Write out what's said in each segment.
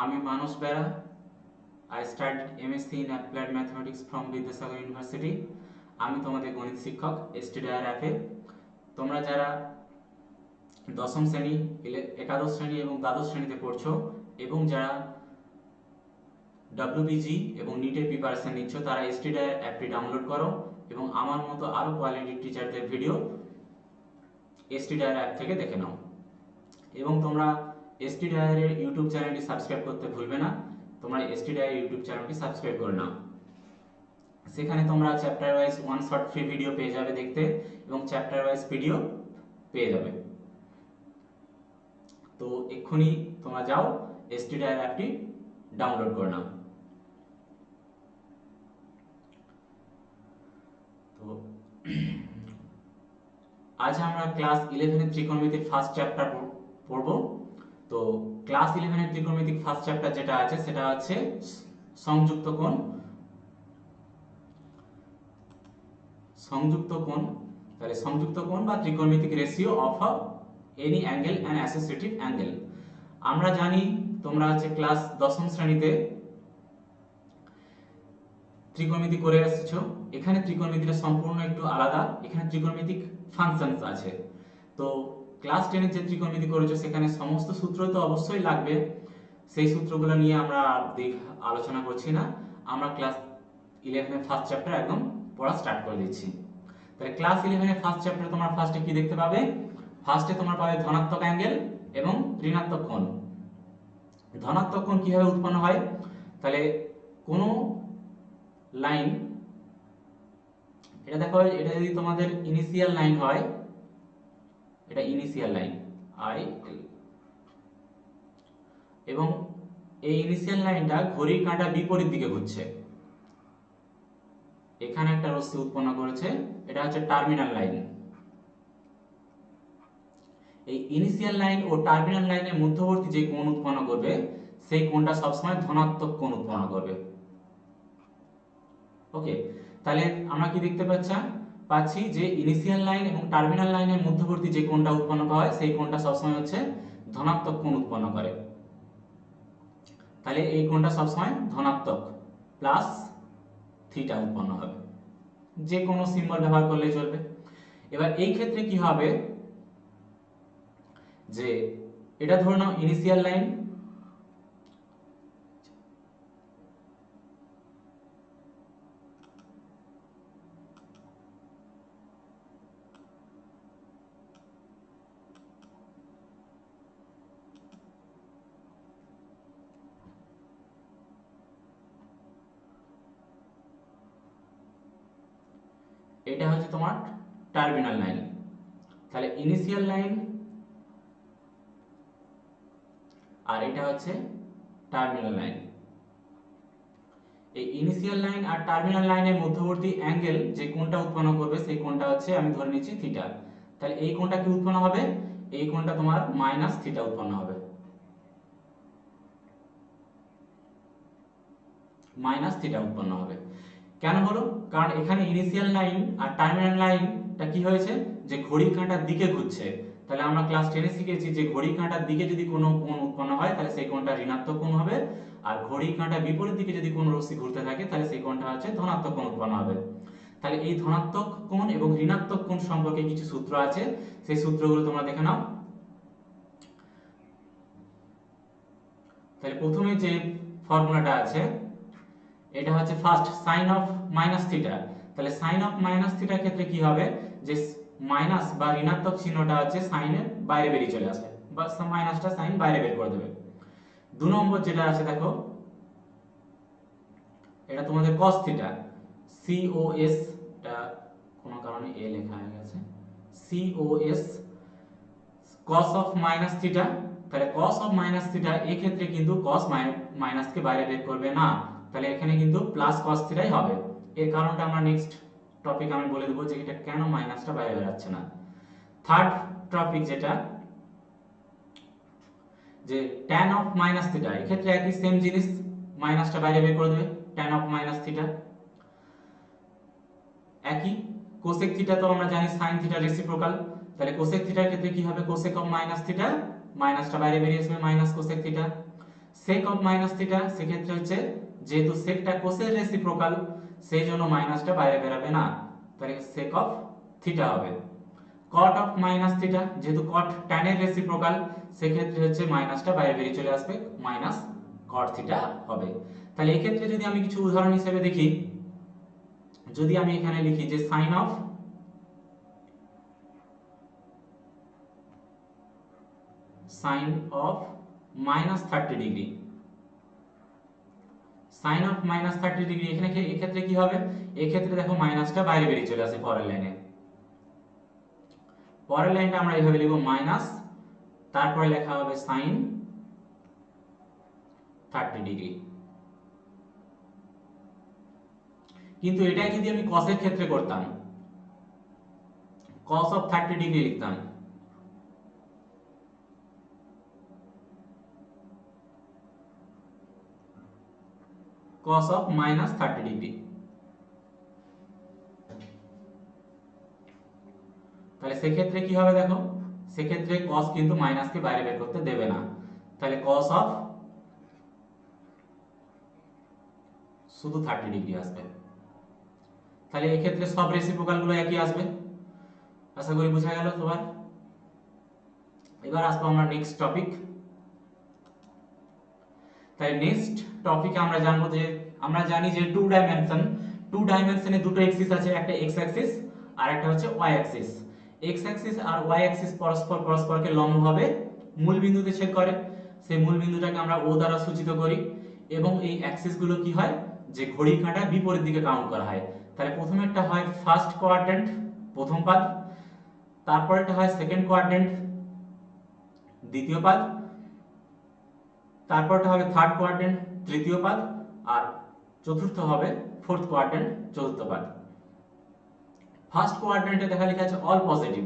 আমি Manas Bera. I studied MSc in Applied Mathematics from Vidyasagar university. আমি তোমাদের গণিত শিক্ষক STDRF-এ। তোমরা যারা দশম শ্রেণী, একাদশ শ্রেণী এবং দ্বাদশ শ্রেণীতে পড়ছো এবং যারা WBG এবং নিটের প্রিপারেশন নিচ্ছ, তারা STDR অ্যাপটি ডাউনলোড করো এবং আমার মতো আরও কোয়ালিটির টিচারদের ভিডিও STDR অ্যাপ থেকে দেখে নাও। এবং তোমরা STDR এর ইউটিউব চ্যানেলটি সাবস্ক্রাইব করতে ভুলবে না। তোমরা STDR ইউটিউব চ্যানেলটি সাবস্ক্রাইব করে নাও। সেখানে তোমরা chapter wise one short free video পেয়ে যাবে দেখতে এবং চ্যাপ্টার ওয়াইজ ভিডিও পেয়ে যাবে। তো এক্ষুনি তোমরা যাও STDR অ্যাপটি ডাউনলোড করে নাও। তো আজ আমরা ক্লাস 11 এর ত্রিকোণমিতির ফার্স্ট চ্যাপ্টার পড়ব। তো ক্লাস 11 এর ত্রিকোণমিতিক ফার্স্ট চ্যাপ্টার যেটা আছে সেটা হচ্ছে সংযুক্ত কোণ। তাহলে সংযুক্ত কোণ বা ত্রিকোণমিতিক ratio of any angle and associative angle. আমরা জানি তোমরা হচ্ছে ক্লাস দশম শ্রেণীতে ত্রিকোণমিতি করে এসেছো। এখানে ত্রিকোণমিতিটা সম্পূর্ণ একটু আলাদা। এখানে ত্রিকোণমিতিক ফাংশনস আছে। তো ক্লাস 10 এর যে ত্রিকোণমিতি করেছো সেখানে সমস্ত সূত্র তো অবশ্যই লাগবে। সেই সূত্রগুলো নিয়ে আমরা আলোচনা করছি না। আমরা ক্লাস 11 এর ফার্স্ট চ্যাপ্টার একদম পড়া স্টার্ট করে দিচ্ছি। তাহলে ক্লাস 11 এর ফার্স্ট চ্যাপ্টারে তোমরা ফার্স্টে কি দেখতে পাবে? ফার্স্টে তোমরা পাবে ধনাত্মক অ্যাঙ্গেল এবং ঋণাত্মক কোণ। ধনাত্মক কোণ কিভাবে উৎপন্ন হয়? তাহলে কোনো লাইন, এটা দেখো, এটা যদি তোমাদের ইনিশিয়াল লাইন হয়, এটা ইনিশিয়াল লাইন আই এল, এবং এই ইনিশিয়াল লাইনটা ঘড়ির কাঁটা বিপরীত দিকে ঘুরছে। এখানে একটা রশ্মি উৎপন্ন করেছে, এটা হচ্ছে টার্মিনাল লাইন। এই ইনিশিয়াল লাইন ও টার্মিনাল লাইনের মধ্যবর্তী যে কোণ উৎপন্ন করবে সেই কোণটা সবসময় ধনাত্মক কোণ উৎপন্ন করবে। ওকে, তাহলে আমরা কি দেখতে পাচ্ছি যে ইনিশিয়াল লাইন এবং টার্মিনাল লাইনের মধ্যবর্তী যে কোণটা উৎপন্ন হয় সেই কোণটা সবসময় হচ্ছে ধনাত্মক কোণ উৎপন্ন করে। তাহলে এই কোণটা সবসময় ধনাত্মক প্লাস থিটা উৎপন্ন হবে। যে কোনো সিম্বল ব্যবহার করলে চলবে। এবার এই ক্ষেত্রে কি হবে যে এটা ধরে নাও ইনিশিয়াল লাইন, এটা হচ্ছে তোমার টার্মিনাল লাইন। তাহলে ইনিশিয়াল লাইন আর এটা হচ্ছে টার্মিনাল লাইন। এই ইনিশিয়াল লাইন আর টার্মিনাল লাইনের মধ্যবর্তী অ্যাঙ্গেল যে কোণটা উৎপন্ন করবে সেই কোণটা হচ্ছে, আমি ধরে নিচ্ছি, থিটা। তাহলে এই কোণটা কি উৎপন্ন হবে? এই কোণটা তোমার মাইনাস থিটা উৎপন্ন হবে। মাইনাস থিটা উৎপন্ন হবে। কেন হলো? কারণ এখানে ইনিশিয়াল লাইন আর টার্মিনাল লাইনটা কি হয়েছে, যে ঘড়ির কাঁটার দিকে ঘুরছে। তাহলে আমরা ক্লাস 10 এ শিখেছি যে ঘড়ির কাঁটার দিকে যদি কোনো কোণ উৎপন্ন হয় তাহলে সেই কোণটা ঋণাত্মক কোণ হবে, আর ঘড়ির কাঁটার বিপরীত দিকে যদি কোনো রশ্মি ঘুরতে থাকে তাহলে সেই কোণটা হচ্ছে ধনাত্মক কোণ উৎপন্ন হবে। তাহলে এই ধনাত্মক কোণ এবং ঋণাত্মক কোণ সম্পর্কে কিছু সূত্র আছে, সেই সূত্রগুলো তোমরা দেখে নাও। তাহলে প্রথমে যে ফর্মুলাটা আছে এটা হচ্ছে first sine of minus theta. তাহলে সাইন অফ মাইনাস থিটার ক্ষেত্রে কি হবে, যে মাইনাস বা ঋণাত্মক চিহ্নটা হচ্ছে সাইনের বাইরে বেরিয়ে চলে আসবে, বা মাইনাসটা সাইন বাইরে বের করে দেবে। 2 নম্বর যেটা আছে দেখো, এটা তোমাদের cos থিটা, COS, এটা কোনো কারণে a লেখা হয়ে গেছে, COS, cos of minus theta. তাহলে cos অফ মাইনাস থিটা এই ক্ষেত্রে কিন্তু cos মাইনাসকে বাইরে বের করবে না, তাহলে এখানে কিন্তু প্লাস cos থিটাই হবে। এর কারণটা আমরা নেক্সট টপিক আমি বলে দেবো যে এটা কেন মাইনাসটা বাইরে বেরাচ্ছে না। থার্ড টপিক যেটা, যে tan অফ মাইনাস থিটা, এই ক্ষেত্রে একই সেম জিনিস, মাইনাসটা বাইরে বের করে দেবে, tan অফ মাইনাস থিটা। একই কোসেক থিটা তো আমরা জানি sin থিটা রেসিপ্রোকাল, তাহলে কোসেক থিটার ক্ষেত্রে কি হবে, কোসেক অফ মাইনাস থিটা, মাইনাসটা বাইরে বেরিয়ে আসবে, minus cosec theta. sec of minus theta সেক্ষেত্রে হচ্ছে যেহেতু সেকটা কোসের রেসিপ্রোকাল সেই জন্য মাইনাসটা বাইরে বেরাবে না, তাহলে sec অফ থিটা হবে। cot অফ মাইনাস থিটা যেহেতু cot tan এর রেসিপ্রোকাল সেক্ষেত্রে হচ্ছে মাইনাসটা বাইরে বেরিয়ে চলে আসবে, মাইনাস cot থিটা হবে। তাহলে এই ক্ষেত্রে যদি আমি কিছু উদাহরণ হিসেবে দেখি, যদি আমি এখানে লিখি যে sine of minus 30 degree, sine of minus 30 degree, এখানে এক্ষেত্রে কি হবে, এক্ষেত্রে দেখো মাইনাসটা বাইরে বেরিয়ে চলে আসে পরের লাইনে। পরের লাইনটা আমরা এইভাবে লিখব মাইনাস, তারপরে লেখা হবে সাইন 30 ডিগ্রি। কিন্তু এটাই যদি আমি cos এর ক্ষেত্রে করতাম, cos অফ 30 ডিগ্রি লিখতাম, cos অফ মাইনাস 30 ডিগ্রি, তাহলে সেক্ষেত্রে কি হবে দেখো, সেক্ষেত্রে cos কিন্তু মাইনাসকে বাইরে বের করতে দেবে না, তাহলে cos অফ শুধু 30 ডিগ্রি আসবে। তাহলে এই ক্ষেত্রে সব রেসিপ্রোকাল গুলো একই আসবে, আশা করি বোঝা গেল সবার। এবার আসবো আমরা নেক্সট টপিক। তাই নেক্সট টপিকে আমরা জানবো যে আমরা জানি যে টু ডাইমেনশনে দুটো এক্সিস আছে, একটা এক্স অ্যাক্সিস আর একটা হচ্ছে ওয়াই অ্যাক্সিস। এক্স অ্যাক্সিস আর ওয়াই অ্যাক্সিস পরস্পরকে লম্বভাবে মূল বিন্দুতে ছেদ করে, সেই মূল বিন্দুটাকে আমরা ও দ্বারা সূচিত করি, এবং এই অ্যাক্সিস গুলো কি হয় যে ঘড়ির কাঁটা বিপরীত দিকে কাউন্ট করা হয়। তাহলে প্রথমেরটা হয় ফার্স্ট কোয়াড্র্যান্ট প্রথম পাদ, তারপরেরটা হয় সেকেন্ড কোয়াড্র্যান্ট দ্বিতীয় পাদ, তারপরটা হবে থার্ড কোয়াড্র্যান্ট তৃতীয় পাদ, আর চতুর্থ হবে ফোর্থ কোয়াড্র্যান্ট চতুর্থ পাদ। ফার্স্ট কোয়াড্র্যান্টে দেখা লেখা আছে অল পজিটিভ।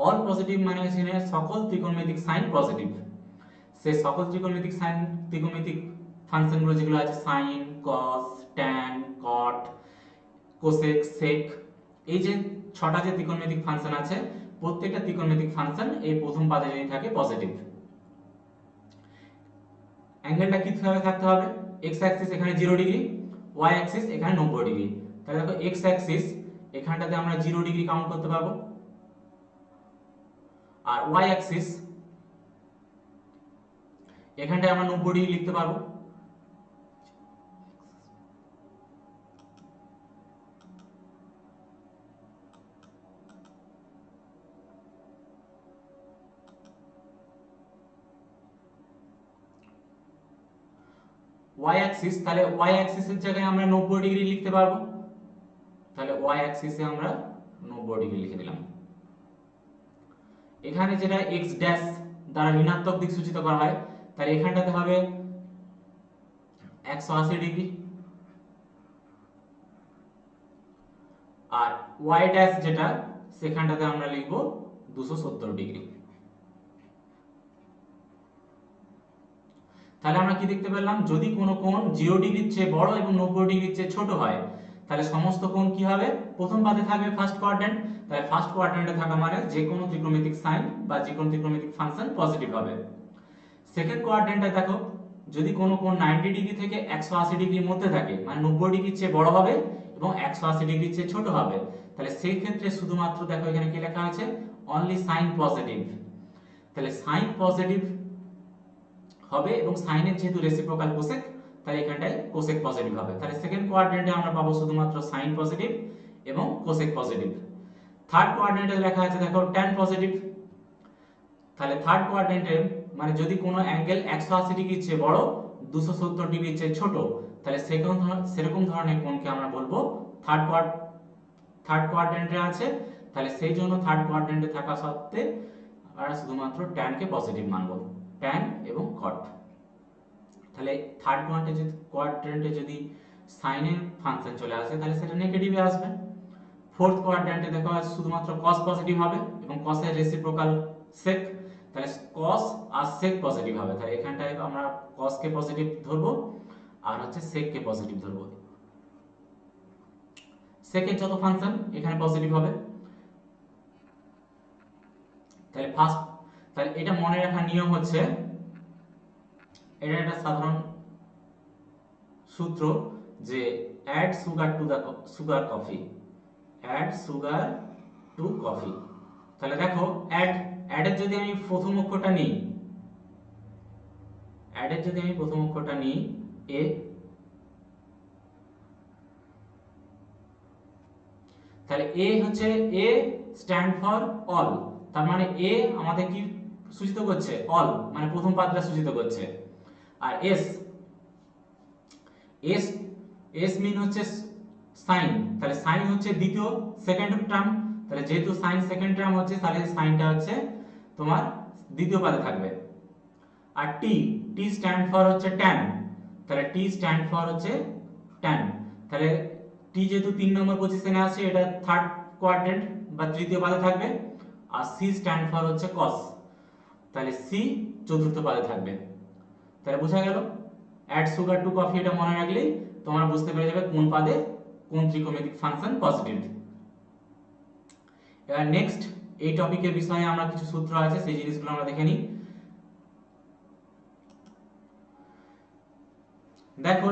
অল পজিটিভ মানে এখানে সকল ত্রিকোণমিতিক সাইন পজিটিভ। সেই সকল ত্রিকোণমিতিক ফাংশনগুলো যেগুলো আছে সাইন, কস, ট্যান, কট, কোসেক, সেক, এই যে ছটা যে ত্রিকোণমিতিক ফাংশন আছে প্রত্যেকটা ত্রিকোণমিতিক ফাংশন এই প্রথম পাদে যদি থাকে পজিটিভ। অ্যাঙ্গেলটা কিভাবে থাকতে হবে, x অ্যাক্সিস এখানে 0 ডিগ্রি, y অ্যাক্সিস এখানে 90 ডিগ্রি। তাহলে দেখো x অ্যাক্সিস এখানটাতে আমরা 0 ডিগ্রি কাউন্ট করতে পারবো, আর y অ্যাক্সিস এখানটায় আমরা 90 ডিগ্রি লিখতে পারবো। y অ্যাক্সিস, তাহলে y অ্যাক্সিসের জায়গায় আমরা 90 ডিগ্রি লিখতে পারবো, তাহলে y অ্যাক্সিসে আমরা 90 ডিগ্রি লিখে দিলাম। এখানে যেটা x ড্যাশ দ্বারা ঋণাত্মক দিক সূচিত করা হয়, তাহলে এখানটাতে হবে 180 ডিগ্রি, আর y ড্যাশ যেটা সেখানটাতে আমরা লিখব 270 ডিগ্রি। তাহলে আমরা কি দেখতে পেলাম, যদি কোনো কোণ 0 ডিগ্রির চেয়ে বড় এবং 90 ডিগ্রির চেয়ে ছোট হয় তাহলে সমস্ত কোণ কি হবে, প্রথম পাদে থাকবে ফার্স্ট কোয়াড্র্যান্ট। তাহলে ফার্স্ট কোয়াড্র্যান্টে থাকা মানে যে কোনো ত্রিকোণমিতিক সাইন বা যে কোনো ত্রিকোণমিতিক ফাংশন পজিটিভ হবে। সেকেন্ড কোয়াড্র্যান্টে দেখো যদি কোনো কোণ 90 ডিগ্রি থেকে 180 ডিগ্রির মধ্যে থাকে মানে 90 ডিগ্রির চেয়ে বড় হবে এবং 180 ডিগ্রির চেয়ে ছোট হবে, তাহলে সেই ক্ষেত্রে শুধুমাত্র দেখো এখানে কি লেখা আছে অনলি সাইন পজিটিভ। তাহলে সাইন পজিটিভ হবে এবং সাইনের যেহেতু রেসিপ্রোকাল কোসেক তাহলে এখানটায় কোসেক পজিটিভ হবে। তাহলে সেকেন্ড কোয়াড্র্যান্টে আমরা পাবো শুধুমাত্র সাইন পজিটিভ এবং কোসেক পজিটিভ। থার্ড কোয়াড্র্যান্টে লেখা আছে দেখো ট্যান পজিটিভ। তাহলে থার্ড কোয়াড্র্যান্টে মানে যদি কোনো অ্যাঙ্গেল 180 ডিগ্রির চেয়ে বড় 270 ডিগ্রির চেয়ে ছোট তাহলে সেরকম ধরনের কোণকে আমরা বলবো থার্ড কোয়াড্র্যান্টে আছে। তাহলে সেই জন্য থার্ড কোয়াড্র্যান্টে থাকা সত্ত্বে আমরা শুধুমাত্র ট্যানকে পজিটিভ মানবো, ট্যান এবং কট। তাহলে থার্ড কোয়াড্র্যান্টে যদি সাইনের ফাংশন চলে আসে তাহলে সেটা নেগেটিভে আসবে। ফোর্থ কোয়াড্র্যান্টে দেখো শুধুমাত্র cos পজিটিভ হবে এবং cos এর রেসিপ্রোকাল sec, তাহলে cos আর sec পজিটিভ হবে। তাহলে এখানটায় আমরা cos কে পজিটিভ ধরবো আর হচ্ছে sec কে পজিটিভ ধরবো। sec এর যত ফাংশন এখানে পজিটিভ হবে। তাহলে এটা মনে রাখার নিয়ম হচ্ছে এটা একটা সাধারণ সূত্র যে add sugar to the sugar coffee, add sugar to coffee. তাহলে দেখো অ্যাডের যদি আমি প্রথম অক্ষরটা নিই, অ্যাডের যদি আমি প্রথম অক্ষরটা নিই এ, তাহলে এ হচ্ছে এ স্ট্যান্ড ফর অল, তার মানে এ আমাদের কি সূচিত করছে? অল, মানে প্রথম পাদটা সূচিত করছে। আর এস, এস এস মিন হচ্ছে সাইন, তাহলে সাইন হচ্ছে দ্বিতীয় সেকেন্ড টার্ম, তাহলে যেহেতু সাইন সেকেন্ড টার্ম হচ্ছে তাহলে সাইনটা হচ্ছে তোমার দ্বিতীয় পাদে থাকবে। আর টি, টি স্ট্যান্ড ফর হচ্ছে ট্যান, তাহলে টি স্ট্যান্ড ফর হচ্ছে ট্যান, তাহলে টি যেহেতু 3 নম্বর পজিশনে আছে এটা থার্ড কোয়াড্রেন্ট বা তৃতীয় পাদে থাকবে। আর সি স্ট্যান্ড ফর হচ্ছে কস, তাহলে সি চতুর্থ পাদে থাকবে। তাহলে বোঝা গেল অ্যাড সুগার টু কফি, এটা মনে রাখলেই তোমরা বুঝতে পেরে যাবে কোন পাদে কোন ত্রিকোণমিতিক ফাংশন পজিটিভ। এবার নেক্সট এই টপিকের বিষয়ে আমরা কিছু সূত্র আছে সেই জিনিসগুলো আমরা দেখে নিই। দেখো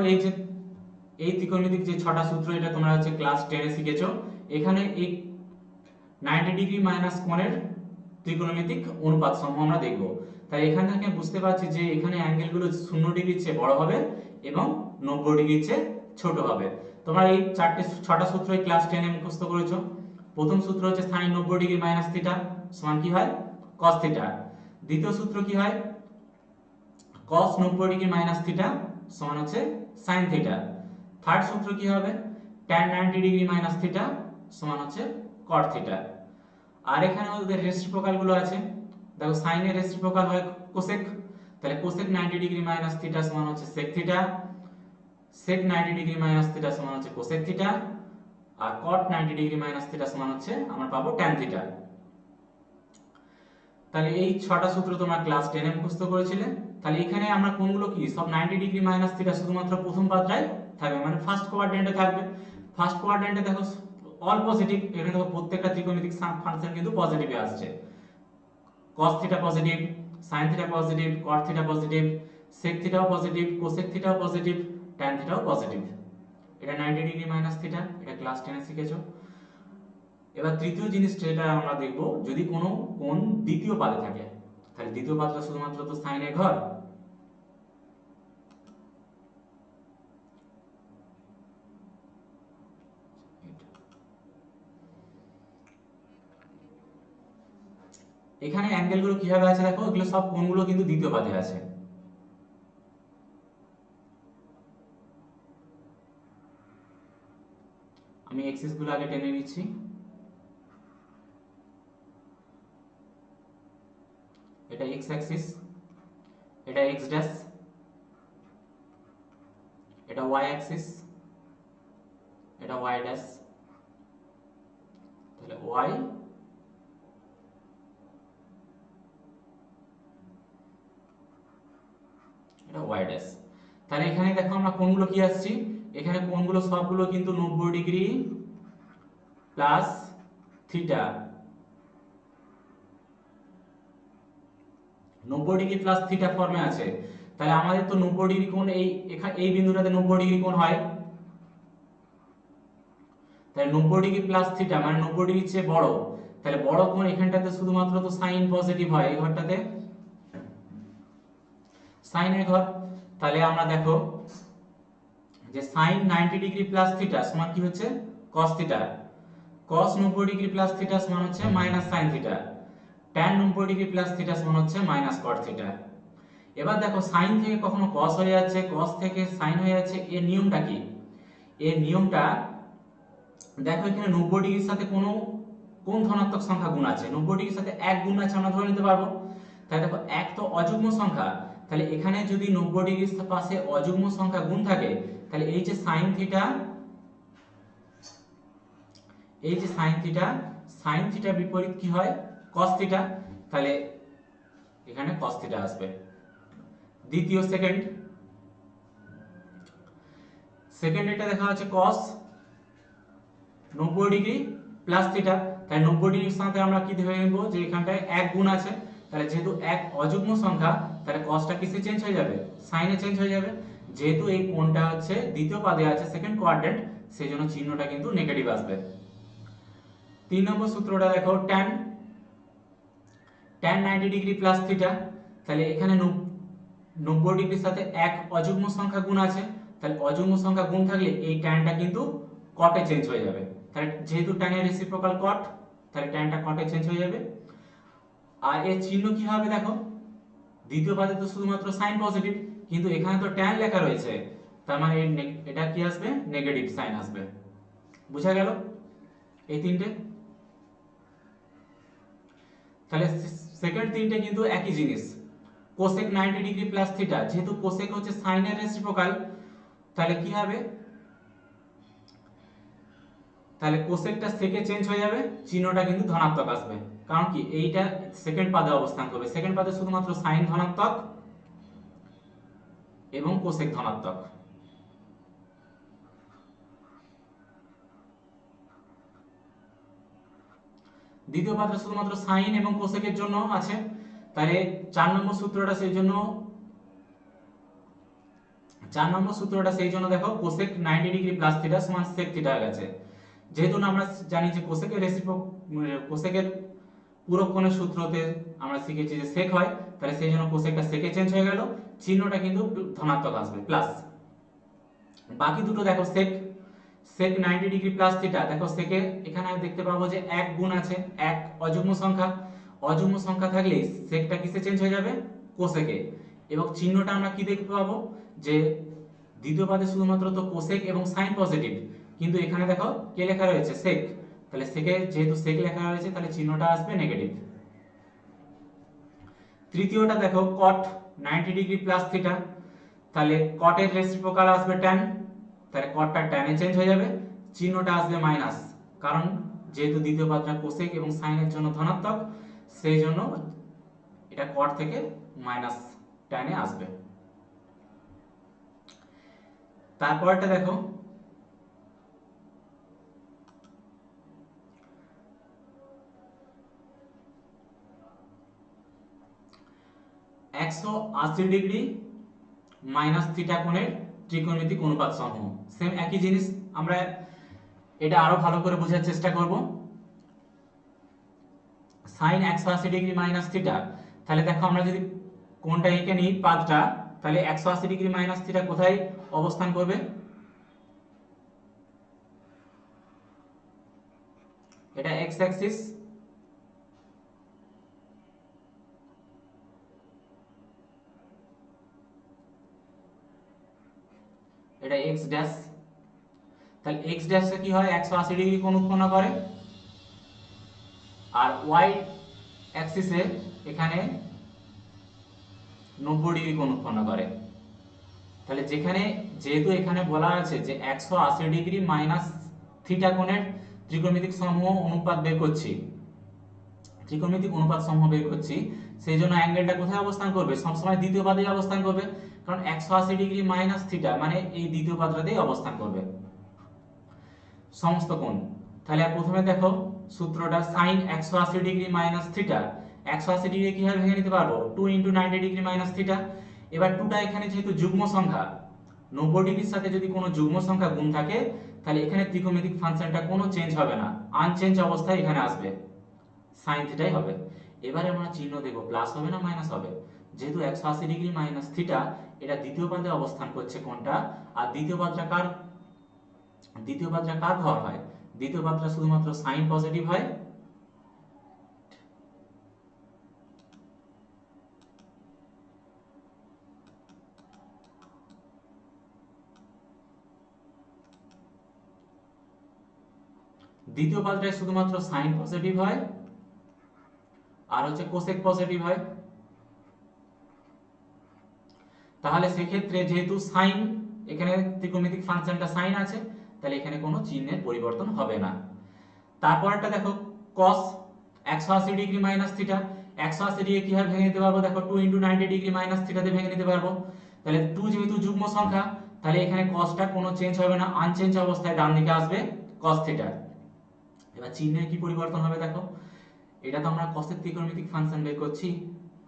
এই ত্রিকোণমিতিক যে 6টা সূত্র এটা তোমরা হচ্ছে ক্লাস 10 এ শিখেছো। এখানে এই 90 ডিগ্রি মাইনাস কোণের ত্রিকোণমিতিক অনুপাত সমূহ আমরা দেখব। তাই এখান থেকে বুঝতে পারছি যে এখানে অ্যাঙ্গেলগুলো 0 ডিগ্রির চেয়ে বড় হবে এবং 90 ডিগ্রির চেয়ে ছোট হবে। তোমরা এই 6টা সূত্রই ক্লাস 10 এ মুখস্থ করেছো। প্রথম সূত্র হচ্ছে sin 90 ডিগ্রি মাইনাস থিটা সমান কি হয়? cos theta. দ্বিতীয় সূত্র কি হয়? cos 90 ডিগ্রি মাইনাস থিটা সমান হচ্ছে sin থিটা। থার্ড সূত্র কি হবে? tan 90 ডিগ্রি মাইনাস থিটা সমান হচ্ছে cot থিটা। আর এখানে ওদের রেসিপ্রোকাল গুলো আছে। দেখো sin এর রেসিপ্রোকাল হয় কোসেক, তাহলে কোসেক 90 ডিগ্রি মাইনাস থিটা সমান হচ্ছে sec theta, sec 90 degree minus theta সমান হচ্ছে কোসেক থিটা, আর cot 90 ডিগ্রি মাইনাস থিটা সমান হচ্ছে আমরা পাবো tan থিটা। তাহলে এই 6টা সূত্র তোমরা ক্লাস 10 এ মুখস্থ করেছিলে। তাহলে এখানে আমরা কোনগুলো কি সব 90 ডিগ্রি মাইনাস থিটা শুধুমাত্র প্রথম পাদটায় থাকবে, মানে ফার্স্ট কোয়াড্রেন্টে থাকবে। ফার্স্ট কোয়াড্রেন্টে দেখো অল পজিটিভ, এখানে দেখো প্রত্যেকটা ত্রিকোণমিতিক ফাংশন কিন্তু পজিটিভে আসছে। cos theta positive, sin theta positive, cot theta positive, sec থিটাও পজিটিভ, cosec থিটাও পজিটিভ, tan থিটাও পজিটিভ। এটা 90 ডিগ্রি মাইনাস থিটা, এটা ক্লাস 10 এ শিখেছো। এবার তৃতীয় জিনিস যেটা আমরা দেখব, যদি কোনো কোণ দ্বিতীয় পাদে থাকে তাহলে দ্বিতীয় পাদটা শুধুমাত্র তো সাইনের ঘর। এখানে অ্যাঙ্গেলগুলো কিভাবে আছে দেখো, এগুলো সব কোণগুলো কিন্তু দ্বিতীয় পাদে আছে। আমি এক্সিস গুলো আগে টেনে নিচ্ছি। এটা এক্স অ্যাক্সিস, এটা এক্স ড্যাশ, এটা ওয়াই অ্যাক্সিস, এটা ওয়াই ড্যাশ, তাহলে ওয়াই, এটা ওয়াই ড্যাশ। তাহলে এখানে দেখো আমরা কোণগুলো কি আসছি, এখানে কোণগুলো সবগুলো কিন্তু 90 degree plus theta, 90 degree plus theta ফর্মে আছে। তাহলে আমাদের তো 90 ডিগ্রি কোণ এই বিন্দুটাতে 90 ডিগ্রি কোণ হয়, তাহলে 90 ডিগ্রি প্লাস থিটা মানে 90 ডিগ্রির চেয়ে বড়, তাহলে বড় কোণ এখানটাতে শুধুমাত্র তো সাইন পজিটিভ হয়, এই ঘরটাতে সাইনের ঘর। তাহলে আমরা দেখো যে sin 90 ডিগ্রি প্লাস থিটা সমান কি হচ্ছে? cos theta. cos 90 degree plus theta সমান হচ্ছে minus sin theta. tan 90 degree plus theta সমান হচ্ছে মাইনাস cot থিটা। এবার দেখো sin থেকে কখনো cos হয়ে যাচ্ছে, cos থেকে sin হয়ে যাচ্ছে, এর নিয়মটা কি? এর নিয়মটা দেখো এখানে 90 ডিগ্রির সাথে কোনো কোন ধনাত্মক সংখ্যা গুণ আছে, 90 ডিগ্রির সাথে 1 গুণ আছে আমরা ধরে নিতে পারবো। তাহলে দেখো 1 তো অযুগ্ম সংখ্যা, তাহলে এখানে যদি 90 ডিগ্রির পাশে অযুগ্ম সংখ্যা গুণ থাকে তাহলে এই যে sin থিটা, এই যে sin থিটা বিপরীত কি হয়? cos থিটা, তাহলে এখানে cos থিটা আসবে। দ্বিতীয় সেকেন্ড এটা দেখা হচ্ছে cos 90 ডিগ্রি প্লাস থিটা, তাই 90 ডিগ্রির সাথে আমরা কি ধরে নেব যে এখানটায় 1 গুণ আছে, তাহলে যেহেতু 1 অযুগ্ম সংখ্যা তাহলে কসটা কিসে চেঞ্জ হয়ে যাবে, সাইনে চেঞ্জ হয়ে যাবে। যেহেতু এই কোণটা হচ্ছে দ্বিতীয় পাদে আছে, সেকেন্ড কোয়াড্রেন্ট, সেই জন্য চিহ্নটা কিন্তু নেগেটিভ আসবে। 3 নম্বর সূত্রটা দেখো, tan 90 ডিগ্রি প্লাস থিটা, তাহলে এখানে 90 ডিগ্রির সাথে এক অযুগ্ম সংখ্যা গুণ আছে, তাহলে অযুগ্ম সংখ্যা গুণ থাকলে এই ট্যানটা কিন্তু কটে চেঞ্জ হয়ে যাবে। তাহলে যেহেতু ট্যানের রেসিপ্রোকাল কট, তাহলে ট্যানটা কটে চেঞ্জ হয়ে যাবে। আর এর চিহ্ন কি হবে দেখো, দ্বিতীয় পাদে তো শুধুমাত্র সাইন পজিটিভ, কিন্তু এখানে তো ট্যান লেখা রয়েছে, তার মানে এটা কি আসবে, নেগেটিভ সাইন আসবে। বুঝা গেল এই তিনটে? তাহলে সেকেন্ড তিনটে কিন্তু একই জিনিস। কোসেক 90 ডিগ্রি প্লাস থিটা, যেহেতু কোসেক হচ্ছে সাইনের রেসিপ্রোকাল, তাহলে কি হবে, তাহলে কোসেকটা সেকে চেঞ্জ হয়ে যাবে, চিহ্নটা কিন্তু ধনাত্মক আসবে। কারণ কি, এইটা সেকেন্ড পাদে অবস্থান করবে, সেকেন্ড পাদে শুধুমাত্র সাইন ধনাত্মক এবং কোসেক ধনাত্মক। দ্বিতীয় পাদে শুধুমাত্র সাইন এবং কোসেকের জন্য আছে। তাহলে 4 নম্বর সূত্রটা সেই জন্য দেখো, কোসেক 90 ডিগ্রি প্লাস থিটা সমান সেক থিটা হয়ে গেছে। যেহেতু আমরা জানি যে কোসেকের পুরো কোণের সূত্রতে আমরা শিখেছি যে সেক হয়, তাহলে সেই জন্য কোসেকটা সেকে চেঞ্জ হয়ে গেল, চিহ্নটা কিন্তু ধনাত্মক আসবে, প্লাস। বাকি দুটো দেখো, সেক 90 ডিগ্রি প্লাস থিটা, দেখো সেকে এখানে দেখতে পাবো যে এক গুণ আছে, এক অযুগ্ম সংখ্যা, অযুগ্ম সংখ্যা থাকলে সেকটা কিসে চেঞ্জ হয়ে যাবে, কোসেকে। এবং চিহ্নটা আমরা কি দেখতে পাবো, যে দ্বিতীয় পাদে শুধুমাত্র তো কোসেক এবং সাইন পজিটিভ, কিন্তু এখানে দেখো কে লেখা রয়েছে, সেক, তাহলে সেকে যেহেতু সেক লেখা রয়েছে, তাহলে চিহ্নটা আসবে নেগেটিভ। তৃতীয়টা দেখো, cot 90 ডিগ্রি প্লাস থিটা, তাহলে cot এর রেসিপ্রোকাল আসবে tan, তাহলে cotটা tan এ চেঞ্জ হয়ে যাবে, চিহ্নটা আসবে মাইনাস, কারণ যেহেতু দ্বিতীয় পাদটা কোসেক এবং সাইনের জন্য ধনাত্মক, সেই জন্য এটা cot থেকে মাইনাস tan এ আসবে। তারপরটা দেখো, একশো 80 ডিগ্রি মাইনাস থিটা কোণের ত্রিকোণমিতিক অনুপাত সমূহ, সেম একই জিনিস। আমরা এটা আরো ভালো করে বোঝার চেষ্টা করব। সাইন 180 ডিগ্রি মাইনাস থিটা, তাহলে দেখো আমরা যদি কোণটা এঁকে নিই পাদটা, তাহলে 180 ডিগ্রি মাইনাস থিটা কোথায় অবস্থান করবে, এটা এক্স অ্যাক্সিস, এটা এক্স ড্যাশ, তাহলে এক্স ড্যাশে কি হয়, 180 ডিগ্রি কোণ উৎপন্ন করে, আর ওয়াই অ্যাক্সিসে এখানে 90 ডিগ্রি কোণ উৎপন্ন করে। তাহলে যেহেতু এখানে বলা আছে যে 180 ডিগ্রি মাইনাস থিটা কোণের ত্রিকোণমিতিক সমূহ অনুপাত বের করছি, সেই জন্য অ্যাঙ্গেলটা কোথায় অবস্থান করবে, সবসময় দ্বিতীয় পাদেই অবস্থান করবে, কারণ 180 ডিগ্রি মাইনাস থিটা মানে এই দ্বিতীয় পাদটাতেই অবস্থান করবে সমস্ত কোণ। তাহলে প্রথমে দেখো সূত্রটা, sine 180 degree minus theta, 180 degree কিভাবে ভেঙে নিতে পারবো, 2 × 90 ডিগ্রি মাইনাস থিটা। এবার 2টা এখানে যেহেতু যুগ্ম সংখ্যা, 90 ডিগ্রির সাথে যদি কোনো যুগ্ম সংখ্যা গুণ থাকে, তাহলে এখানে ত্রিকোণমিতিক ফাংশনটা কোনো চেঞ্জ হবে না, আনচেঞ্জ অবস্থায় এখানে আসবে, সাইন থিটাই হবে। এবারে আমরা চিহ্ন দেব, প্লাস হবে না মাইনাস হবে, যেহেতু 180 ডিগ্রি মাইনাস থিটা এটা দ্বিতীয় পাদে অবস্থান করছে কোণটা, আর দ্বিতীয় পাদটা কার ঘর হয়, দ্বিতীয় পাদটা শুধুমাত্র সাইন পজিটিভ হয়, দ্বিতীয় পাদটায় শুধুমাত্র সাইন পজিটিভ হয়, আর হচ্ছে কোসেক পজিটিভ হয়। তাহলে সেক্ষেত্রে যেহেতু সাইন, এখানে ত্রিকোণমিতিক ফাংশনটা সাইন আছে, তাহলে এখানে কোনো চিহ্নের পরিবর্তন হবে না। তারপরটা দেখো, cos 180 degree minus theta, 180 degree কিভাবে ভেঙে নিতে পারবো, দেখো 2 × 90 ডিগ্রি মাইনাস থিটাতে ভেঙে নিতে পারবো। তাহলে 2 যেহেতু যুগ্ম সংখ্যা, তাহলে এখানে cosটা কোনো চেঞ্জ হবে না, আনচেঞ্জ অবস্থায় ডান দিকে আসবে cos থিটা। এবার চিহ্নের কি পরিবর্তন হবে দেখো, এটা তো আমরা cos এর ত্রিকোণমিতিক ফাংশন বের করছি,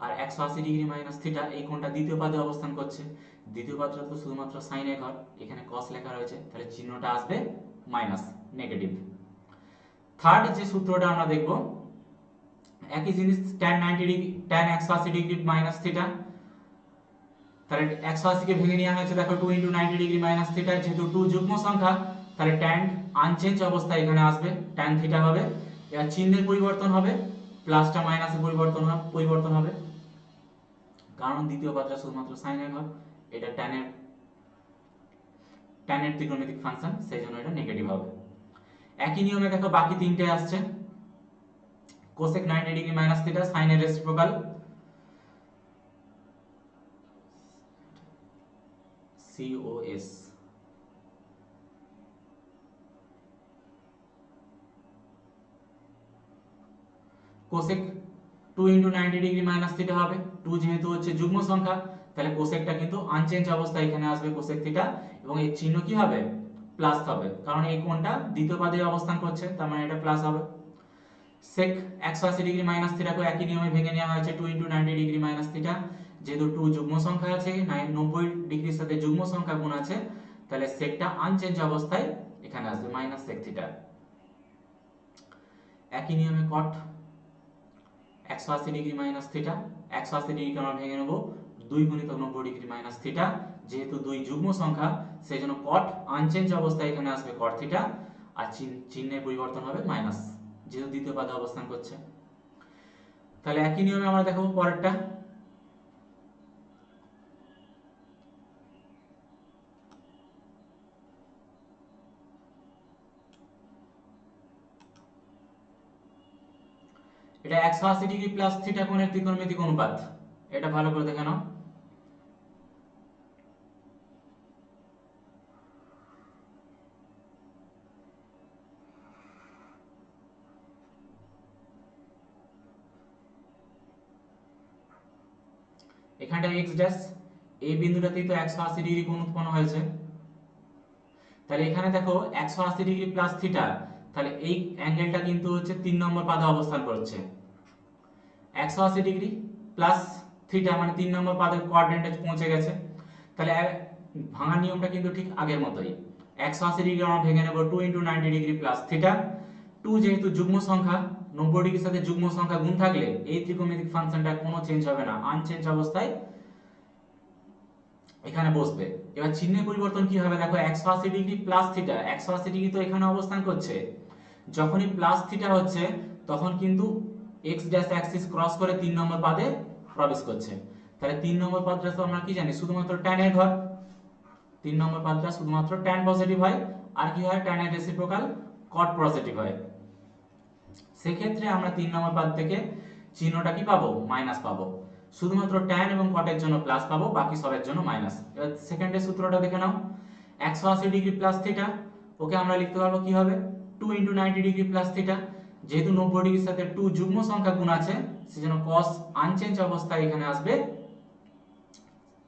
আর 180 ডিগ্রি মাইনাস থিটা এই কোণটা দ্বিতীয় পাদে অবস্থান করছে। দ্বিতীয় পাদটা তো শুধুমাত্র সাইন এ ঘর, এখানে কস লেখা রয়েছে, তাহলে চিহ্নটা আসবে মাইনাস, নেগেটিভ। থার্ড যে সূত্রটা আমরা দেখব, একই জিনিস tan 90 degree, tan 180 degree minus theta, তাহলে 180 কে ভেঙে নেওয়া হয়েছে, দেখো 2 * 90 ডিগ্রি মাইনাস থিটা, যেহেতু 2 যুগ্ম সংখ্যা তাহলে tan আনচেঞ্জ অবস্থায় এখানে আসবে, tan থিটা হবে। এর চিহ্নের পরিবর্তন হবে, প্লাসটা মাইনাসে পরিবর্তন হবে, কারণ দ্বিতীয় পাদটা শুধুমাত্র sin এর ঘর, এটা tan এর ত্রিকোণমিতিক ফাংশন, সেইজন্য এটা নেগেটিভ হবে। একই নিয়মে দেখো বাকি তিনটে আসছে, cosec 90 degree minus theta, sin এর reciprocal cos, cosec 2 * 90 degree minus theta হবে, 2 যেহেতু হচ্ছে যুগ্ম সংখ্যা তাহলে কোসেকটা কিন্তু আনচেঞ্জ অবস্থায় এখানে আসবে কোসেক থিটা, এবং এর চিহ্ন কি হবে, প্লাস হবে, কারণ এই কোণটা দ্বিতীয় পাদে অবস্থান করছে, তার মানে এটা প্লাস হবে। sec 180 ডিগ্রি মাইনাস থিটাকে একই নিয়মে ভেঙে নেওয়া হয়েছে, 2 * 90 ডিগ্রি মাইনাস থিটা, যেহেতু 2 যুগ্ম সংখ্যা আছে, 90 ডিগ্রির সাথে যুগ্ম সংখ্যা গুণ আছে, তাহলে সেকটা আনচেঞ্জ অবস্থায় এখানে আসবে মাইনাস sec থিটা। একই নিয়মে cot 180 ডিগ্রি মাইনাস থিটা, 180 ডিগ্রিকে আমরা ভেঙে নেব 2 × 90 ডিগ্রি মাইনাস থিটা, যেহেতু 2 যুগ্ম সংখ্যা সেজন্য cot আনচেঞ্জ অবস্থায় এখানে আসবে cot থিটা, আর চিহ্নের পরিবর্তন হবে মাইনাস, যেহেতু দ্বিতীয় পাদে অবস্থান করছে। তাহলে একই নিয়মে আমরা দেখাবো পরেরটা, এটা 180 ডিগ্রি প্লাস থিটা কোণের ত্রিকোণমিতিক অনুপাত, এটা ভালো করে দেখে নাও। এখানটা x ড্যাশ, এই বিন্দুটাতেই তো 180 ডিগ্রি কোণ উৎপন্ন হয়েছে, তাহলে এখানে দেখো 180 ডিগ্রি প্লাস থিটা, তাহলে এই অ্যাঙ্গেলটা কিন্তু হচ্ছে 3 নম্বর পাদে অবস্থান করছে। 180 ডিগ্রি প্লাস থিটা মানে 3 নম্বর পাদের কোঅর্ডিনেটে পৌঁছে গেছে, তাহলে ভাঙার নিয়মটা কিন্তু ঠিক আগের মতোই। 180 ডিগ্রি আমরা ভেঙে নেব 2 * 90 ডিগ্রি প্লাস থিটা, 2 যেহেতু যুগ্ম সংখ্যা, 90 ডিগ্রির সাথে যুগ্ম সংখ্যা গুণ থাকলে এই ত্রিকোণমিতিক ফাংশনটা কোনো চেঞ্জ হবে না, আনচেঞ্জ অবস্থায় এখানে বসবে। এবার চিহ্নের পরিবর্তন কি হবে, দেখো 180 ডিগ্রি প্লাস থিটা, 180 ডিগ্রি তো এখানে অবস্থান করছে, যখনই প্লাস থিটা হচ্ছে তখন কিন্তু x ড্যাশ অ্যাক্সিস ক্রস করে 3 নম্বর পাদে প্রবেশ করছে, তাহলে 3 নম্বর পাদটা তো আমরা কি জানি শুধুমাত্র tan এর ঘর, 3 নম্বর পাদটা শুধুমাত্র tan পজিটিভ হয়, আর কি হয় tan এর রেসিপ্রোকাল cot পজিটিভ হয়, সেক্ষেত্রে আমরা 3 নম্বর পাদ থেকে চিহ্নটা কি পাবো, মাইনাস পাবো, শুধুমাত্র tan এবং cot এর জন্য প্লাস পাবো, বাকি সবের জন্য মাইনাস। এবার সেকেন্ডের সূত্রটা দেখে নাও, 180 ডিগ্রি প্লাস থিটা, ওকে আমরা লিখতে পারবো কি হবে 2 * 90 ডিগ্রি প্লাস থিটা, যেহেতু 90 ডিগ্রির সাথে 2 যুগ্ম সংখ্যা গুণ আছে সেজন্য cos আনচেঞ্জ অবস্থায় এখানে আসবে,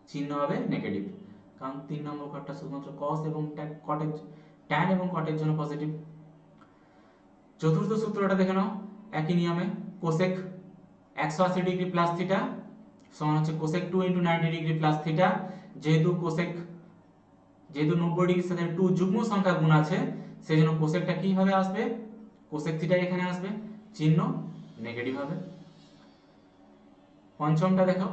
চিহ্ন হবে নেগেটিভ, কারণ 3 নম্বর ঘরটা শুধুমাত্র cos এবং cot এর, tan এবং cot এর জন্য পজিটিভ। চতুর্থ সূত্রটা দেখে নাও, একই নিয়মে cosec 180 ডিগ্রি প্লাস থিটা সমান হচ্ছে cosec 2 * 90 ডিগ্রি প্লাস থিটা, যেহেতু 90 ডিগ্রির সাথে 2 যুগ্ম সংখ্যা গুণ আছে সেজন্য কোসেকটা কি ভাবে আসবে, কোসেক থিটা এখানে আসবে, চিহ্ন নেগেটিভ হবে। পঞ্চমটা দেখো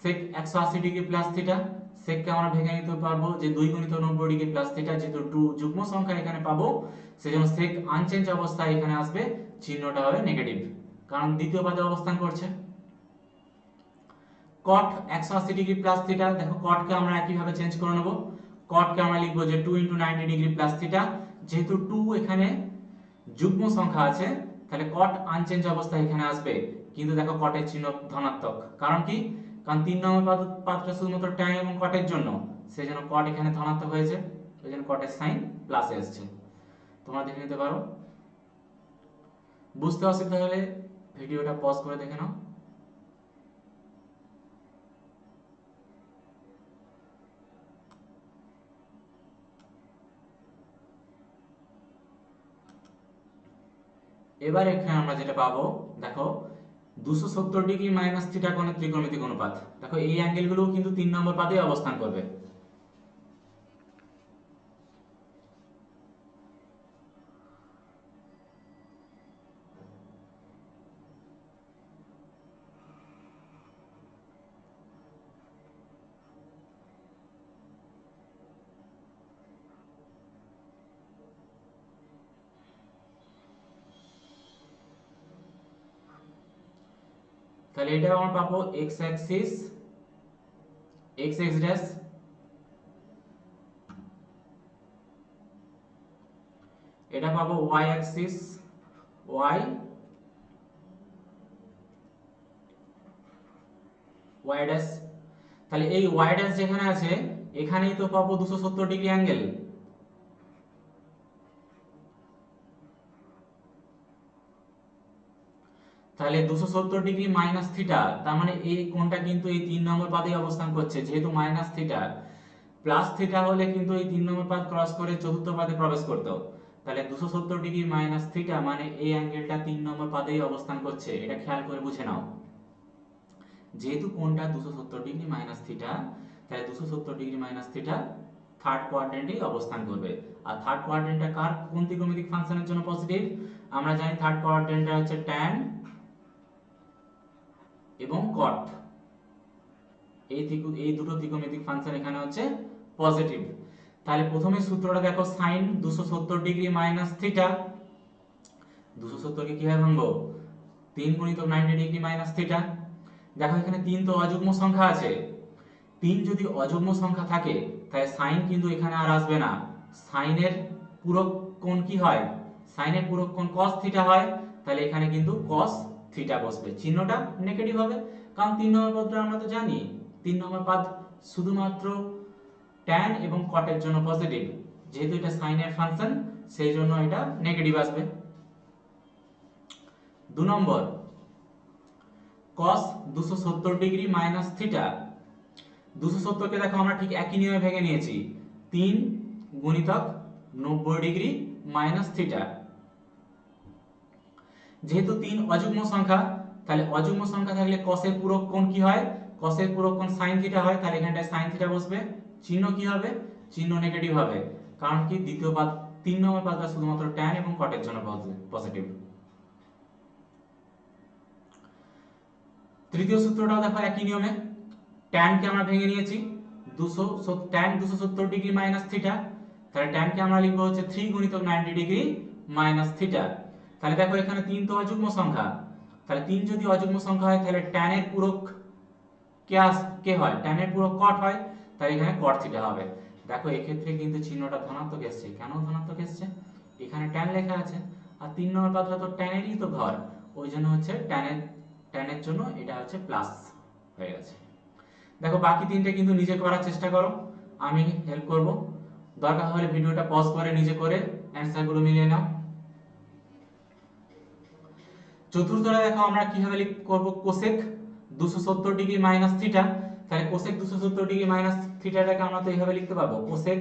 sec 180 degree plus theta, sec কে আমরা ভেঙে নিতে পারবো যে 2 × 90 ডিগ্রি প্লাস থিটা, যেহেতু 2 যুগ্ম সংখ্যা এখানে পাবো সেজন্য sec আনচেঞ্জ অবস্থায় এখানে আসবে, চিহ্নটা হবে নেগেটিভ, কারণ দ্বিতীয় পাদে অবস্থান করছে। cot 180 ডিগ্রি প্লাস থিটা, দেখো cot কে আমরা একই ভাবে চেঞ্জ করে নেব, cot কে আমরা লিখব যে 2 * 90 ডিগ্রি প্লাস থিটা, যেহেতু 2 এখানে যুগ্ম সংখ্যা আছে তাহলে cot আনচেঞ্জ অবস্থায় এখানে আসবে, কিন্তু দেখো cot এর চিহ্ন ধনাত্মক, কারণ কি, কারণ 3 নম্বর পাদটা শুধুমাত্র tan এবং cot এর জন্য, সেজন্য cot এখানে ধনাত্মক হয়েছে, সেজন্য cot এর সাইন প্লাসে আসছে। তোমরা দেখে নিতে পারো, বুঝতে অসুবিধা হলে ভিডিওটা পজ করে দেখে নাও। এবার এখানে আমরা যেটা পাবো, দেখো 270 ডিগ্রি মাইনাস থিটা কোণের ত্রিকোণমিতিক অনুপাত। দেখো এই অ্যাঙ্গেলগুলোও কিন্তু 3 নম্বর পাদে অবস্থান করবে। তাহলে এটা আমরা পাবো x Axis x x dash, এটা পাবো y Axis y y dash. তাহলে এই y ড্যাশ যেখানে আছে এখানেই তো পাবো 270 ডিগ্রি অ্যাঙ্গেল। তাহলে 270 ডিগ্রি মাইনাস থিটা, তার মানে এই কোণটা কিন্তু এই 3 নম্বর পাদেই অবস্থান করছে, যেহেতু মাইনাস থিটা। প্লাস থিটা হলে কিন্তু এই 3 নম্বর পাদ ক্রস করে চতুর্থ পাদে প্রবেশ করতো। তাহলে 270 ডিগ্রি মাইনাস থিটা মানে এই অ্যাঙ্গেলটা 3 নম্বর পাদেই অবস্থান করছে, এটা খেয়াল করে বুঝে নাও। যেহেতু কোণটা 270 ডিগ্রি মাইনাস থিটা, তাহলে 270 ডিগ্রি মাইনাস থিটা থার্ড কোয়াড্রেন্টেই অবস্থান করবে। আর থার্ড কোয়াড্রেন্টটা কার কোন ত্রিকোণমিতিক ফাংশনের জন্য পজিটিভ? আমরা জানি থার্ড কোয়াড্রেন্টটা হচ্ছে tan এবং cot, এই দুটো ত্রিকোণমিতিক ফাংশন এখানে হচ্ছে পজিটিভ। তাহলে প্রথমে সূত্রটা দেখো, sin 270 ডিগ্রি মাইনাস থিটা, 270 কে কিভাবে ভাঙবো? 3 গুণিতক 90 ডিগ্রি মাইনাস থিটা। দেখো এখানে 3 তো অযুগ্ম সংখ্যা আছে, 3 যদি অযুগ্ম সংখ্যা থাকে তাহলে sin কিন্তু এখানে আর আসবে না। sin এর পূরক কোণ কি হয়? sin এর পূরক কোণ cos থিটা হয়, তাহলে এখানে কিন্তু cos থিটা বসবে, চিহ্নটা নেগেটিভ হবে। কারণ 3 নম্বর পদটা আমরা তো জানি 3 নম্বর পদ শুধুমাত্র tan এবং cot এর জন্য পজিটিভ, যেহেতু এটা sin এর ফাংশন সেই জন্য এটা নেগেটিভ আসবে। 2 নম্বর cos 270 ডিগ্রি মাইনাস থিটা, 270 কে দেখো আমরা ঠিক একই নিয়মে ভেঙে নিয়েছি, 3 গুণিতক 90 ডিগ্রি মাইনাস থিটা। যেহেতু 3 অযুগ্ম সংখ্যা, তাহলে অযুগ্ম সংখ্যা থাকলে cos এর পূরক কোণ কি হয়? cos এর পূরক কোণ sin থিটা হয়, তাহলে এখানটায় sin থিটা বসবে। চিহ্ন কি হবে? চিহ্ন নেগেটিভ হবে, কারণ কি দ্বিতীয় পদ 3 নম্বর পদটা শুধুমাত্র tan এবং cot এর জন্য পজিটিভ। তৃতীয় সূত্রটাও দেখো একই নিয়মে, tan কে আমরা ভেঙে নিয়েছি, 200 tan 270 ডিগ্রি মাইনাস থিটা, তাহলে tan কে আমরা লিখবো হচ্ছে 3 গুণিতক 90 ডিগ্রি মাইনাস থিটা। তাহলে দেখো এখানে 3 তো অযুগ্ম সংখ্যা, তাহলে 3 যদি অযুগ্ম সংখ্যা হয় তাহলে tan এর পূরক কে হয়? tan এর পূরক cot হয়, তাহলে এখানে cot থিটা হবে। দেখো এই ক্ষেত্রে কিন্তু চিহ্নটা ধনাত্মক এসেছে। কেন ধনাত্মক এসেছে? এখানে tan লেখা আছে, আর 3 নম্বর পাদটা তো tan এরই তো ঘর, ওই জন্য হচ্ছে tan এর জন্য এটা হচ্ছে প্লাস হয়ে গেছে। দেখো বাকি তিনটে কিন্তু নিজে করার চেষ্টা করো, আমি হেল্প করব। দরকার হলে ভিডিওটা পজ করে নিজে করে অ্যানসারগুলো মিলিয়ে নাও। চতুর্থটা দেখো আমরা কিভাবে করব, কোসেক 270 ডিগ্রি মাইনাস থিটা। তাহলে কোসেক 270 ডিগ্রি মাইনাস থিটাটাকে আমরা তো এইভাবে লিখতে পারবো, কোসেক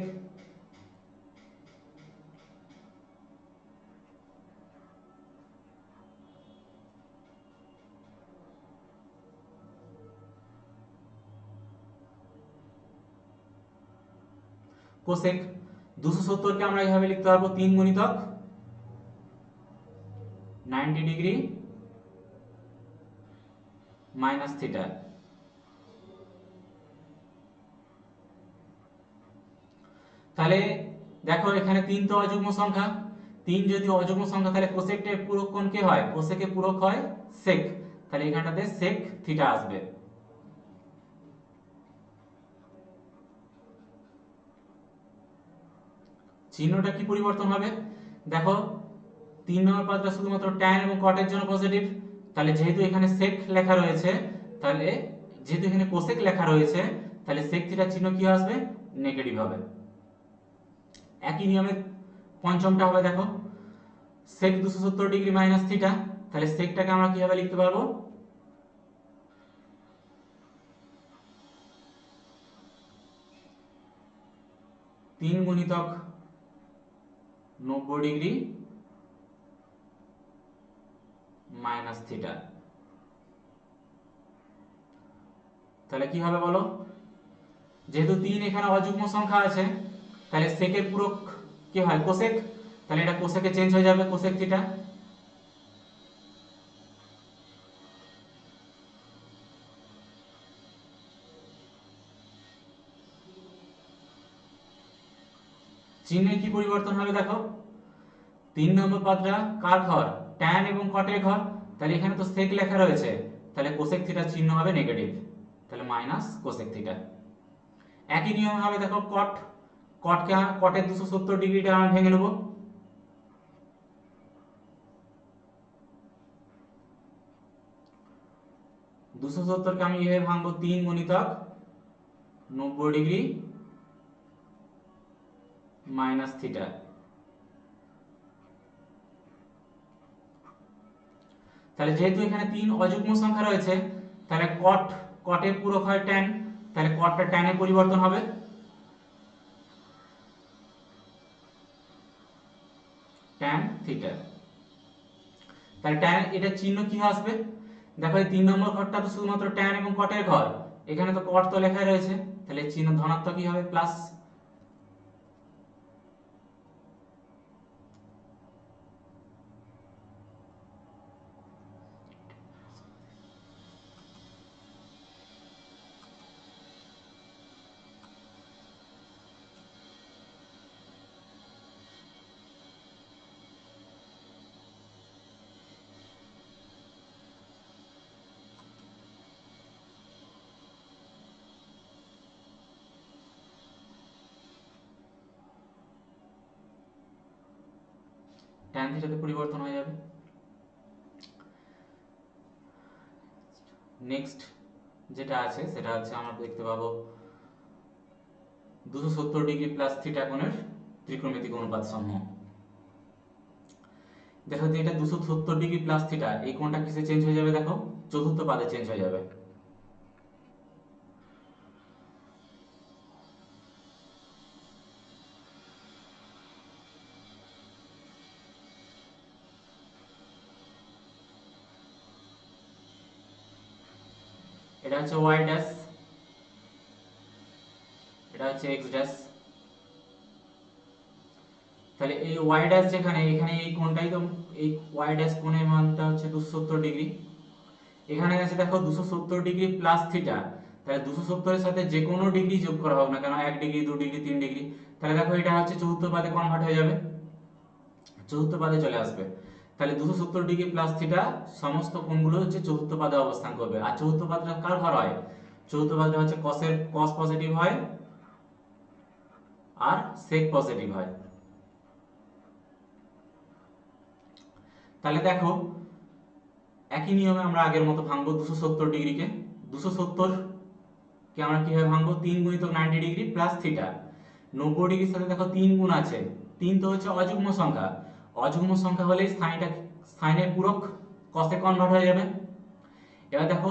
270 কে আমরা এইভাবে লিখতে পারবো 3 গুণিতক 90 ডিগ্রি মাইনাস থিটা। তাহলে দেখো এখানে 3 তো অযুগ্ম সংখ্যা, 3 যদি অযুগ্ম সংখ্যা তাহলে কোসেকের পূরক কোণ কে হয়? কোসেকের পূরক হয় sec, তাহলে এখানটাতে sec থিটা আসবে। চিহ্নটা কি পরিবর্তন হবে? দেখো 3 নম্বর পদটা শুধুমাত্র tan এবং cot এর জন্য পজিটিভ, তাহলে যেহেতু এখানে sec লেখা রয়েছে, তাহলে যেহেতু এখানে কোসেক লেখা রয়েছে, তাহলে sec থিটার চিহ্ন কি আসবে? নেগেটিভ হবে। একই নিয়মে পঞ্চমটা হবে, দেখো sec 270 ডিগ্রি মাইনাস থিটা, তাহলে secটাকে আমরা কিভাবে লিখতে পারবো? তিন গুণিতক 90 ডিগ্রি মাইনাস থিটা। তাহলে কি হবে বলো, যেহেতু 3 এখানে অযুগ্ম সংখ্যা আছে, তাহলে সেকের পূরক কি হয় কোসেক, তাহলে এটা কোসেকে চেঞ্জ হয়ে যাবে, কোসেক থিটা। চিহ্নে কি পরিবর্তন হবে দেখো, 3 নম্বর পদটা কার ঘর, ট্যান এবং কটের ঘর, তাহলে এখানে তো সেক লেখা রয়েছে, তাহলে কোসেক থিটার চিহ্ন হবে নেগেটিভ, তাহলে মাইনাস কোসেক থিটা। একই নিয়ম হবে দেখো কট, কটের 270 ডিগ্রিটা আমরা ভেঙে নেব, 270কে আমি এভাবে ভাঙবো, 3 × 90 ডিগ্রি মাইনাস থিটা। তাহলে যেহেতু এখানে 3 অযুগ্ম সংখ্যা রয়েছে, তাহলে কটের পূরক হয় ট্যান, তাহলে কটটা ট্যানে পরিবর্তন হবে, ট্যান থিটা। তাহলে ট্যান এটা চিহ্ন কি আসবে দেখো, এই 3 নম্বর ঘরটা তো শুধুমাত্র ট্যান এবং কটের ঘর, এখানে তো কট তো লেখাই রয়েছে, তাহলে চিহ্ন ধনাত্মক কি হবে, প্লাস। ট্যান থিটাতে পরিবর্তন হয়ে যাবে। নেক্সট যেটা আছে সেটা হচ্ছে আমরা দেখতে পাবো 270 ডিগ্রি প্লাস থিটা কোণের ত্রিকোণমিতিক অনুপাত সমূহ। দেখো যে এটা 270 ডিগ্রি প্লাস থিটা, এই কোণটা কিসে চেঞ্জ হয়ে যাবে দেখো, চতুর্থ পাদে চেঞ্জ হয়ে যাবে। এটা হচ্ছে ওয়াই ড্যাশ, এটা হচ্ছে এক্স ড্যাশ। তাহলে এই ওয়াই ড্যাশ যেখানে, এখানে এই কোণটাই তো, এই ওয়াই ড্যাশ কোণের মানটা হচ্ছে 270 ডিগ্রি। এখানে আছে দেখো 270 ডিগ্রি প্লাস থিটা, তাহলে 270 এর সাথে যে কোনো ডিগ্রি যোগ করা হোক না কেন, 1 ডিগ্রি 2 ডিগ্রি 3 ডিগ্রি, তাহলে দেখো এটা হচ্ছে চতুর্থ পাদে কনভার্ট হয়ে যাবে, চতুর্থ পাদে চলে আসবে। তাহলে 270 ডিগ্রি প্লাস থিটা সমস্ত কোণগুলো হচ্ছে চতুর্থ পাদে অবস্থান করবে। আর চতুর্থ পাদটা কার ঘর হয়, চতুর্থ পাদটা হচ্ছে কস পজিটিভ হয় আর সেক পজিটিভ হয়। তাহলে দেখো একই নিয়মে আমরা আগের মতো ভাঙবো 270 ডিগ্রিকে, 270 কে আমরা কিভাবে ভাঙবো, 3 × 90 ডিগ্রি প্লাস থিটা। 90 ডিগ্রির সাথে দেখো 3 গুণ আছে, 3 তো হচ্ছে অযুগ্ম সংখ্যা, অযুগ্ম সংখ্যা হলে সাইনের পূরক কসে কনভার্ট হয়ে যাবে। এবার দেখো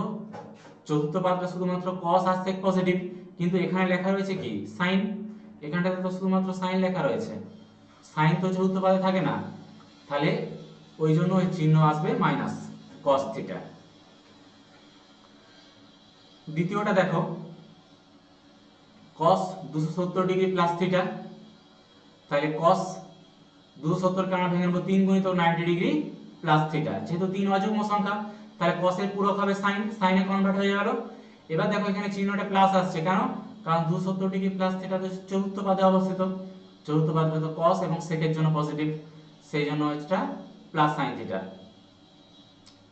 চতুর্থ পাদটা শুধুমাত্র কস আর সেক পজিটিভ, কিন্তু এখানে লেখা রয়েছে কি সাইন, এখানটাতে তো শুধুমাত্র সাইন লেখা রয়েছে, সাইন তো চতুর্থ পাদে থাকে না, তাহলে ওই জন্য ওই চিহ্ন আসবে মাইনাস কস থিটা। দ্বিতীয়টা দেখো cos 270 ডিগ্রি প্লাস থিটা, তাহলে cos 270 কে আমরা ভেঙে নেব 3 × 90 ডিগ্রি প্লাস থিটা, যেহেতু 3 অযুগ্ম সংখ্যা, তাহলে cos এর পূরক হবে sin, sin এ কনভার্ট হয়ে গেল। এবার দেখো এখানে চিহ্নটা প্লাস আসছে কেন, কারণ 270 ডিগ্রি প্লাস থিটা তো চতুর্থ পাদে অবস্থিত, চতুর্থ পাদে তো cos এবং sec এর জন্য পজিটিভ, সেই জন্য এটা প্লাস sin থিটা।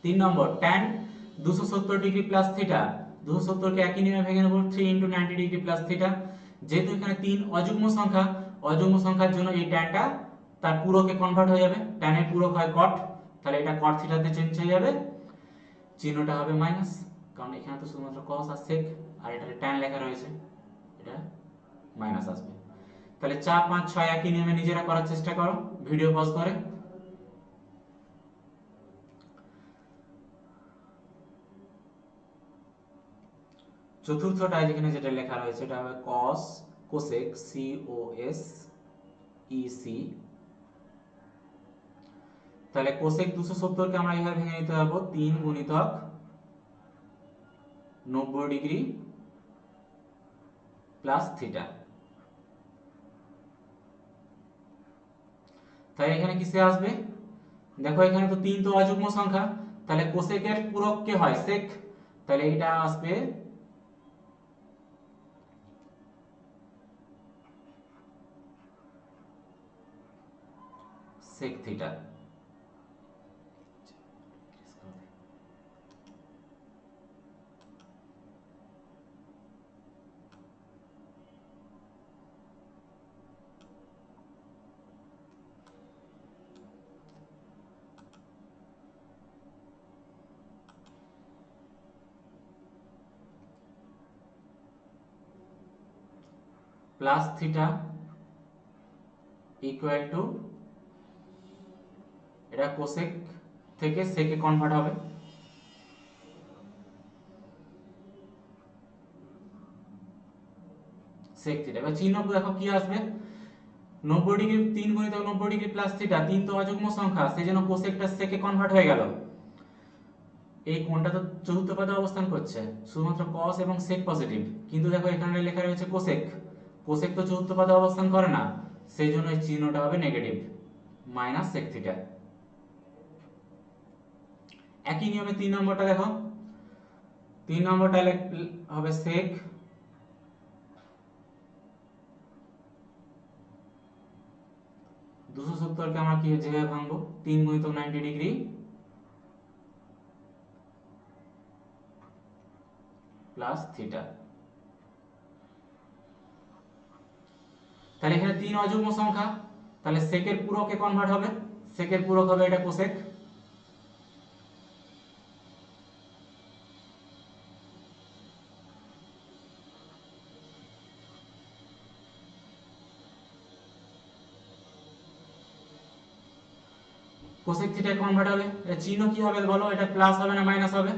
3 নম্বর tan 270 ডিগ্রি প্লাস থিটা, 270 কে একই নিয়মে ভেঙে নেব 3 × 90 ডিগ্রি প্লাস থিটা, যেহেতু এখানে 3 অযুগ্ম সংখ্যা, অযুগ্ম সংখ্যার জন্য এই ট্যানটা তার পূরকে কনভার্ট হয়ে যাবে, ট্যানের পূরক হয় কট, তাহলে এটা কট থিটাতে চেঞ্জ হয়ে যাবে, চিহ্নটা হবে মাইনাস, কারণ এখানে তো শুধুমাত্র cos আর sec আর এটাতে ট্যান লেখা রয়েছে, এটা মাইনাস আসবে। তাহলে 4 5 6 একই নিয়মে নিজেরা করার চেষ্টা করো ভিডিও পজ করে। চতুর্থটায় যেখানে যেটা লেখা রয়েছে এটা হবে cos cosec c o s e c, তাহলে cosec 270 কে আমরা এইভাবে ভেঙে নিতে পারবো 3 × 90 ডিগ্রি প্লাস থিটা। তাই এখানে কিসে আসবে, দেখো এখানে তো 3 তো অযুগ্ম সংখ্যা, তাহলে কোসেকের পূরক কে হয়, সেক, তাহলে এটা আসবে sec theta. Plus theta equal to, এটা কোসেক থেকে সেকে কনভার্ট হবে, সেক থিটা। এবার চিহ্ন দেখো কি আসবে, 90 ডিগ্রি 3 গুণিতক 90 ডিগ্রি প্লাস থিটা, 3 তো অযুগ্ম সংখ্যা, সেজন্য কোসেকটা সেকে কনভার্ট হয়ে গেল। এই কোণটা তো চতুর্থ পদে অবস্থান করছে, শুধুমাত্র কস এবং সেক পজিটিভ, কিন্তু দেখো এখানে লেখা রয়েছে কোসেক, কোসেক তো চতুর্থ পদে অবস্থান করে না, সেই জন্য এই চিহ্নটা হবে নেগেটিভ, মাইনাস সেক থিটা। একই নিয়মে 3 নম্বরটা দেখো, 3 নম্বরটা হবে সেক 270 কে আমরা কি যেভাবে ভাঙবো, 3 গুণিতক 90 ডিগ্রি প্লাস থিটা। তাহলে এখানে 3 অযুগ্ম সংখ্যা, তাহলে সেকের পূরকে কনভার্ট হবে, সেকের পূরক হবে এটা কোসেক, কোসেক থিটা কনভার্ট হবে। এর চিহ্ন কি হবে বলো, এটা প্লাস হবে না মাইনাস হবে,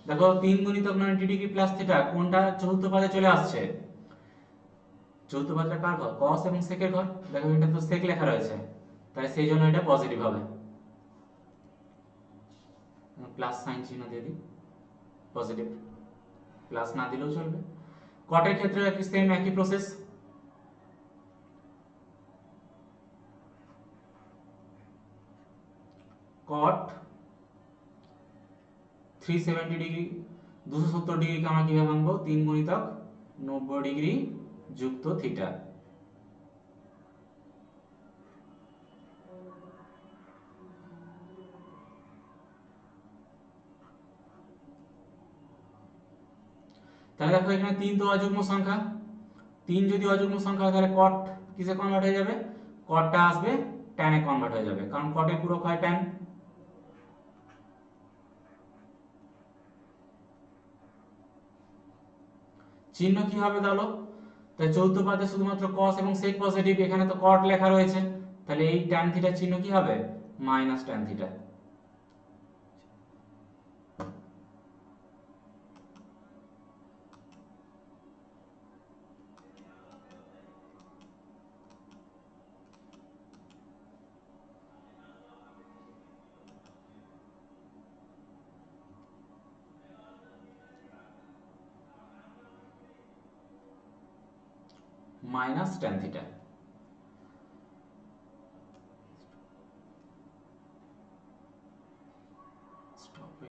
দেখো 3 গুণিতক 90 ডিগ্রি প্লাস থিটা কোনটা চতুর্থ পদে চলে আসছে, চতুর্থ পদটা কার ঘর, cos এবং sec এর ঘর, দেখো এটা তো sec লেখা রয়েছে, তাই সেই জন্য এটা পজিটিভ হবে, প্লাস সাইন চিহ্ন দিয়ে দিই, পজিটিভ, প্লাস না দিলেও চলবে। কটের ক্ষেত্রে একই সেম একই প্রসেস, cot 370 ডিগ্রি 270 ডিগ্রিকে আমরা কিভাবে ভাঙবো, 3 গুণিতক 90 ডিগ্রি যুক্ত থিটা। তাহলে দেখো এখানে 3 তো অযুগ্ম সংখ্যা, 3 যদি অযুগ্ম সংখ্যা হয় তাহলে cot কিসে কনভার্ট হয়ে যাবে, cotটা আসবে tan এ কনভার্ট হয়ে যাবে, কারণ cot এর পূরক হয় tan। চিহ্ন কি হবে তাহলে, তাই চৌথ পাদে শুধুমাত্র cos এবং sec পজিটিভ, এখানে তো cot লেখা রয়েছে, তাহলে এই tan থিটার চিহ্ন কি হবে, minus tan theta. Minus tan theta.